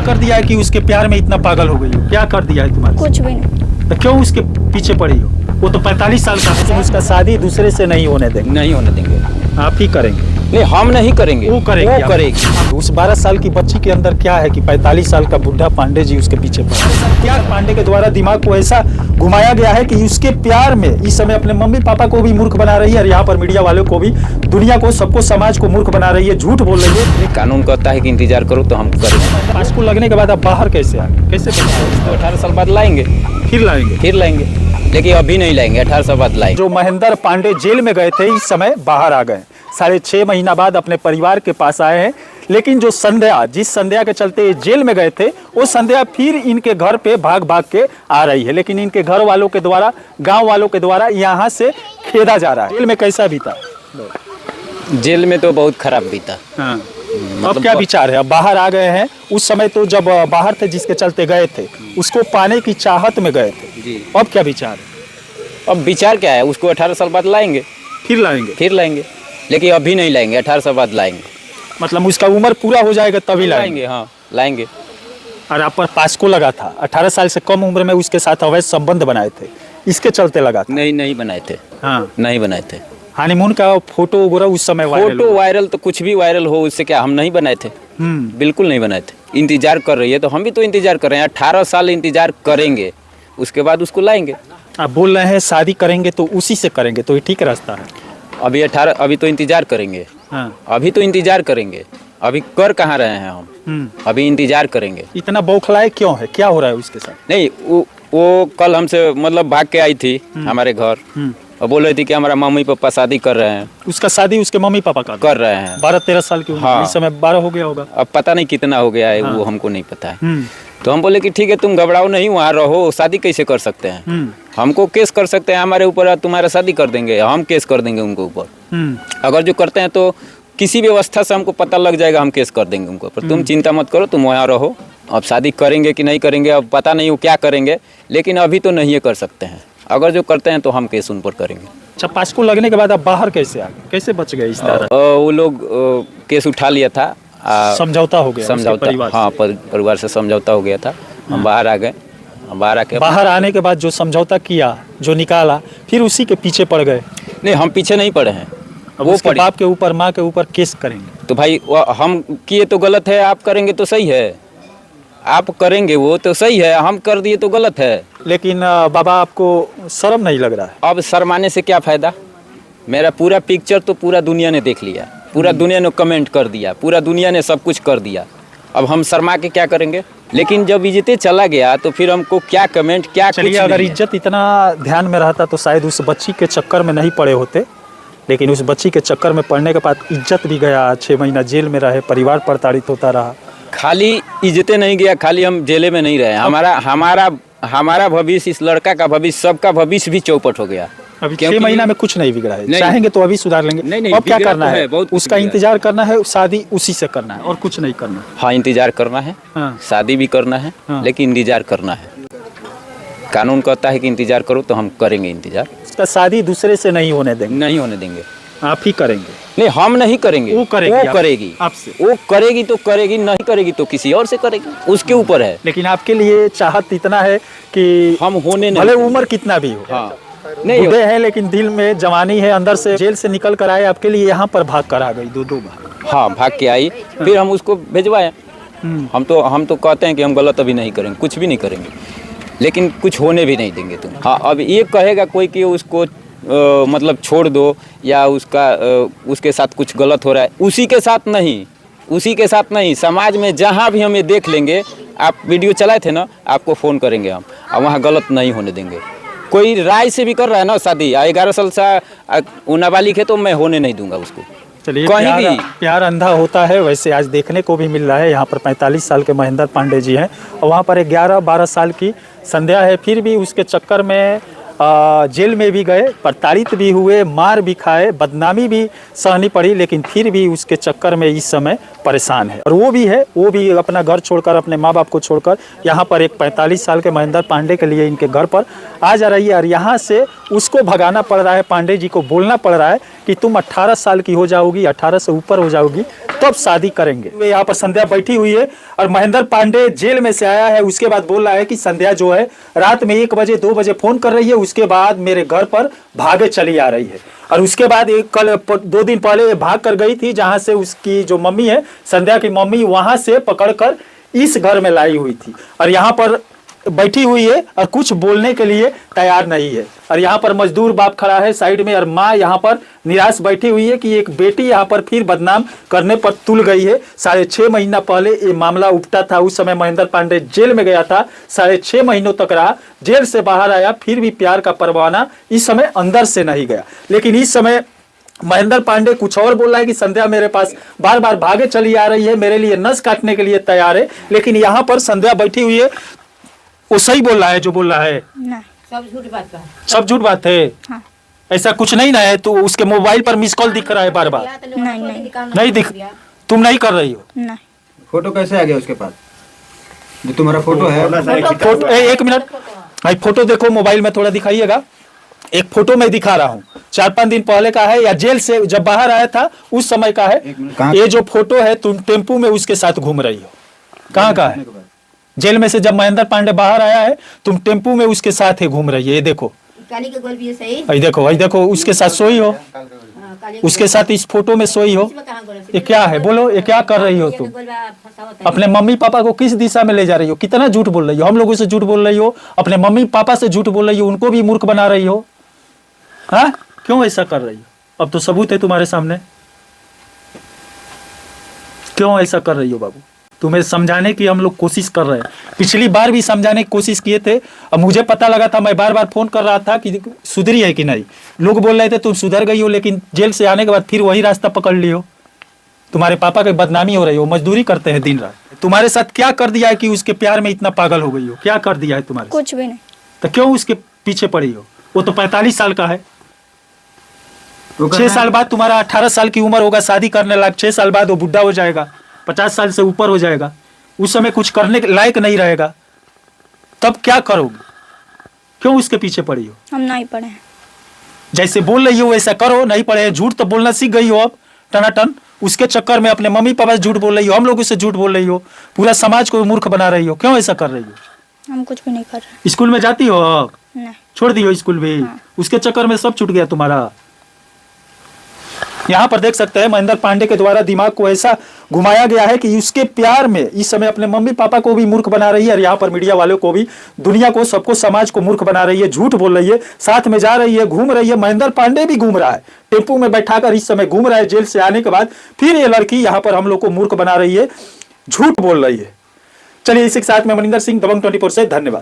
कर दिया है कि उसके प्यार में इतना पागल हो गई हो? क्या कर दिया है तुम्हारे? कुछ भी नहीं। तो क्यों उसके पीछे पड़ी हो? वो तो 45 साल का है। उसका शादी दूसरे से नहीं होने देंगे। नहीं होने देंगे। आप ही करेंगे? नहीं, हम नहीं करेंगे, वो करेगी। वो करेगी। उस 12 साल की बच्ची के अंदर क्या है कि 45 साल का बुढ़ा पांडे जी उसके पीछे पड़े? प्यार पांडे के द्वारा दिमाग को ऐसा घुमाया गया है कि उसके प्यार में इस समय अपने मम्मी पापा को भी मूर्ख बना रही है और यहाँ पर मीडिया वालों को भी, दुनिया को, सबको, समाज को मूर्ख बना रही है, झूठ बोल रही है। कानून कहता है कि इंतजार करो तो हम करेंगे। पास को लगने के बाद आप बाहर कैसे आए? कैसे तो 18 साल बाद लाएंगे, फिर लाएंगे? लेकिन अभी नहीं लाएंगे, 18 साल बाद लाएंगे। जो महेंद्र पांडे जेल में गए थे इस समय बाहर आ गए, 6.5 महीना बाद अपने परिवार के पास आए हैं। लेकिन जो संध्या, जिस संध्या के चलते ये जेल में गए थे, वो संध्या फिर इनके घर पे भाग भाग के आ रही है। लेकिन इनके घर वालों के द्वारा, गांव वालों के द्वारा यहाँ से खेदा जा रहा है। जेल में कैसा बीता? जेल में तो बहुत खराब बीता। हाँ। अब क्या विचार है? अब बाहर आ गए हैं, उस समय तो जब बाहर थे जिसके चलते गए थे उसको पाने की चाहत में गए थे जी। अब क्या विचार है? अब विचार क्या है, उसको 18 साल बाद लाएंगे, फिर लाएंगे? लेकिन अभी नहीं लाएंगे, 18 साल बाद लाएंगे। मतलब उसका उम्र पूरा हो जाएगा तभी लाएंगे? हाँ, लाएंगे। और आप पर पास्को लगा था, 18 साल से कम उम्र में उसके साथ अवैध संबंध बनाए थे, इसके चलते लगा था? नहीं बनाए थे। हाँ, नहीं बनाए थे। हनीमून का फोटो वगैरह उस समय फोटो वायरल तो कुछ भी वायरल हो, उससे क्या, हम नहीं बनाए थे। बिल्कुल नहीं बनाए थे। इंतजार कर रही है तो हम भी तो इंतजार कर रहे हैं। 18 साल इंतजार करेंगे, उसके बाद उसको लाएंगे। आप बोल रहे हैं शादी करेंगे तो उसी से करेंगे, तो ये ठीक रास्ता है? अभी तो इंतजार करेंगे। हाँ। अभी तो इंतजार करेंगे, अभी कर कहाँ रहे हैं हम? अभी इंतजार करेंगे। इतना बौखलाए क्यों है? क्या हो रहा है उसके साथ? नहीं, वो कल हमसे मतलब भाग के आई थी हमारे घर और बोल रही थी कि हमारा मम्मी पापा शादी कर रहे हैं। उसका शादी उसके मम्मी पापा का कर रहे हैं? 12-13 साल की उम्र। हाँ। इस समय 12 हो गया होगा। अब पता नहीं कितना हो गया है। हाँ। वो हमको नहीं पता है। तो हम बोले कि ठीक है, तुम घबराओ नहीं, वहाँ रहो, शादी कैसे कर सकते हैं? हमको केस कर सकते हैं हमारे ऊपर, तुम्हारा शादी कर देंगे, हम केस कर देंगे उनके ऊपर। अगर जो करते हैं तो किसी व्यवस्था से हमको पता लग जाएगा, हम केस कर देंगे उनको ऊपर। तुम चिंता मत करो, तुम वहाँ रहो। अब शादी करेंगे कि नहीं करेंगे अब पता नहीं, वो क्या करेंगे, लेकिन अभी तो नहीं कर सकते हैं। अगर जो करते हैं तो हम केस उन पर करेंगे। अच्छा, पास्को लगने के बाद आप बाहर कैसे आ गए? कैसे बच गए इस तरह? वो लोग केस उठा लिया था, समझौता हो गया? समझौता, हाँ, परिवार से समझौता हो गया था। हम बाहर आ गए। बाहर आने के बाद जो समझौता किया, जो निकाला, फिर उसी के पीछे पड़ गए? नहीं, हम पीछे नहीं पड़े हैं। वो बाप के ऊपर, माँ के ऊपर केस करेंगे तो भाई हम किए तो गलत है, आप करेंगे तो सही है। आप करेंगे वो तो सही है, हम कर दिए तो गलत है। लेकिन बाबा आपको शर्म नहीं लग रहा है? अब शर्माने से क्या फायदा? मेरा पूरा पिक्चर तो पूरा दुनिया ने देख लिया, पूरा दुनिया ने कमेंट कर दिया, पूरा दुनिया ने सब कुछ कर दिया। अब हम शर्मा के क्या करेंगे? लेकिन जब इज्जतें चला गया तो फिर हमको क्या कमेंट, क्या? चलिए, अगर इज्जत इतना ध्यान में रहता तो शायद उस बच्ची के चक्कर में नहीं पड़े होते। लेकिन उस बच्ची के चक्कर में पड़ने के बाद इज्जत भी गया, 6 महीना जेल में रहे, परिवार प्रताड़ित होता रहा। खाली इज्जतें नहीं गया, खाली हम जेले में नहीं रहे, हमारा भविष्य, इस लड़का का भविष्य, सबका भविष्य भी चौपट हो गया। अभी 6 महीना में कुछ नहीं बिगड़ा है। चाहेंगे तो अभी सुधार लेंगे। नहीं, अब क्या करना है? उसका इंतजार करना है, शादी उसी से करना है और कुछ नहीं करना। हाँ, इंतजार करना है। हाँ। शादी भी करना है। हाँ। लेकिन इंतजार करना है। कानून कहता है कि इंतजार करो तो हम करेंगे इंतजार। उसका शादी दूसरे से नहीं होने देंगे? नहीं होने देंगे। आप ही करेंगे? नहीं, हम नहीं करेंगे, वो करेगी आपसे। वो करेगी तो करेगी, नहीं करेगी तो किसी और से करेगी, उसके ऊपर है। लेकिन आपके लिए चाहत इतना है कि हम होने नहीं, भले उम्र कितना भी हो। हाँ, नहीं बूढ़े हैं लेकिन दिल में जवानी है, अंदर से जेल से निकल कर आए आपके लिए, यहाँ पर भाग कर आ गई 2 बार। हाँ, भाग के आई, फिर हम उसको भिजवाए। हम तो कहते हैं कि हम गलत अभी नहीं करेंगे, कुछ भी नहीं करेंगे, लेकिन कुछ होने भी नहीं देंगे तुम। हाँ, अब ये कहेगा कोई कि उसको मतलब छोड़ दो या उसके साथ कुछ गलत हो रहा है, उसी के साथ नहीं, समाज में जहाँ भी हमें देख लेंगे, आप वीडियो चलाए थे ना, आपको फ़ोन करेंगे हम, और वहाँ गलत नहीं होने देंगे। कोई राय से भी कर रहा है ना शादी, 11 साल से नाबालिग है तो मैं होने नहीं दूंगा उसको। चलिए, प्यार अंधा होता है, वैसे आज देखने को भी मिल रहा है। यहाँ पर 45 साल के महेंद्र पांडे जी हैं और वहाँ पर 11-12 साल की संध्या है। फिर भी उसके चक्कर में जेल में भी गए, प्रताड़ित भी हुए, मार भी खाए, बदनामी भी सहनी पड़ी, लेकिन फिर भी उसके चक्कर में इस समय परेशान है। और वो भी अपना घर छोड़कर, अपने माँ बाप को छोड़कर यहाँ पर एक 45 साल के महेंद्र पांडे के लिए इनके घर पर आ जा रही है। और यहाँ से उसको भगाना पड़ रहा है, पांडे जी को बोलना पड़ रहा है कि तुम 18 साल की हो जाओगी, 18 से ऊपर हो जाओगी तब शादी करेंगे। वे यहाँ पर संध्या बैठी हुई है और महेंद्र पांडे जेल में से आया है। उसके बाद बोल रहा है कि संध्या जो है रात में 1 बजे 2 बजे फोन कर रही है, उसके बाद मेरे घर पर भागे चली आ रही है। और उसके बाद कल 2 दिन पहले भाग कर गई थी, जहां से उसकी जो मम्मी है, संध्या की मम्मी, वहां से पकड़कर इस घर में लाई हुई थी और यहाँ पर बैठी हुई है और कुछ बोलने के लिए तैयार नहीं है। और यहाँ पर मजदूर बाप खड़ा है साइड में और माँ यहाँ पर निराश बैठी हुई है कि एक बेटी यहाँ पर फिर बदनाम करने पर तुल गई है। 6.5 महीना पहले ये मामला उपटा था, उस समय महेंद्र पांडे जेल में गया था, 6.5 महीनों तक रहा, जेल से बाहर आया, फिर भी प्यार का परवाना इस समय अंदर से नहीं गया। लेकिन इस समय महेंद्र पांडे कुछ और बोल रहा है कि संध्या मेरे पास बार बार भागे चली आ रही है, मेरे लिए नस काटने के लिए तैयार है। लेकिन यहाँ पर संध्या बैठी हुई है, वो सही बोल रहा है जो बोल रहा है? नहीं, सब झूठ बात है। सब झूठ बात है। हाँ। ऐसा कुछ नहीं ना है? तो उसके मोबाइल पर मिस कॉल दिख रहा है बार बार। नहीं दिख, तुम नहीं कर रही हो? नहीं। फोटो कैसे आ गया उसके पास जो तुम्हारा फोटो है? फोटो 1 मिनट भाई, फोटो देखो मोबाइल में, थोड़ा दिखाइएगा। एक फोटो मैं दिखा रहा हूँ, 4-5 दिन पहले का है या जेल से जब बाहर आया था उस समय का है। ये जो फोटो है तुम टेम्पू में उसके साथ घूम रही हो, कहाँ का है? जेल में से जब महेंद्र पांडे बाहर आया है तुम टेम्पू में उसके साथ ही घूम रही है। ये देखो, काली के गोल भी है सही। ये देखो उसके साथ सोई हो, उसके साथ इस फोटो में सोई हो। ये क्या है बोलो, ये क्या कर रही हो तुम? अपने मम्मी पापा को किस दिशा में ले जा रही हो? कितना झूठ बोल रही हो, हम लोगों से झूठ बोल रही हो, अपने मम्मी पापा से झूठ बोल रही हो, उनको भी मूर्ख बना रही हो। हाँ, क्यों ऐसा कर रही हो? अब तो सबूत है तुम्हारे सामने, क्यों ऐसा कर रही हो बाबू? तुम्हें समझाने की हम लोग कोशिश कर रहे हैं, पिछली बार भी समझाने की कोशिश किए थे। अब मुझे पता लगा था, मैं बार बार फोन कर रहा था कि सुधरी है कि नहीं। लोग बोल रहे थे तुम सुधर गई हो, लेकिन जेल से आने के बाद फिर वही रास्ता पकड़ लियो। तुम्हारे पापा की बदनामी हो रही हो, मजदूरी करते हैं दिन रात। तुम्हारे साथ क्या कर दिया है कि उसके प्यार में इतना पागल हो गई हो? क्या कर दिया है तुम्हारे? कुछ भी नहीं। तो क्यों उसके पीछे पड़ी हो? वो तो 45 साल का है। 6 साल बाद तुम्हारा 18 साल की उम्र होगा, शादी करने लायक। 6 साल बाद वो बुढ़ा हो जाएगा, 50 साल से ऊपर हो जाएगा, उस समय कुछ करने के लायक नहीं रहेगा। तब क्या करोगे? क्यों उसके पीछे पड़ी हो? हम नहीं पढ़े हैं। जैसे बोल रही हो वैसा करो। नहीं पढ़े, झूठ तो बोलना सीख गई हो अब टनाटन। उसके चक्कर में अपने मम्मी पापा से झूठ बोल रही हो, हम लोगों से झूठ बोल रही हो, पूरा समाज को मूर्ख बना रही हो। क्यों ऐसा कर रही हो? हम कुछ भी नहीं कर रहे। स्कूल में जाती हो अब? नहीं। छोड़ दी हो स्कूल भी? हाँ। उसके चक्कर में सब छूट गया तुम्हारा। यहाँ पर देख सकते हैं महेंद्र पांडे के द्वारा दिमाग को ऐसा घुमाया गया है कि उसके प्यार में इस समय अपने मम्मी पापा को भी मूर्ख बना रही है और यहाँ पर मीडिया वालों को भी, दुनिया को, सबको, समाज को मूर्ख बना रही है, झूठ बोल रही है, साथ में जा रही है, घूम रही है। महेंद्र पांडे भी घूम रहा है, टेम्पू में बैठाकर इस समय घूम रहा है जेल से आने के बाद। फिर ये लड़की यहाँ पर हम लोग को मूर्ख बना रही है, झूठ बोल रही है। चलिए, इसी के साथ में मनिंदर सिंह, दबंग 24 से धन्यवाद।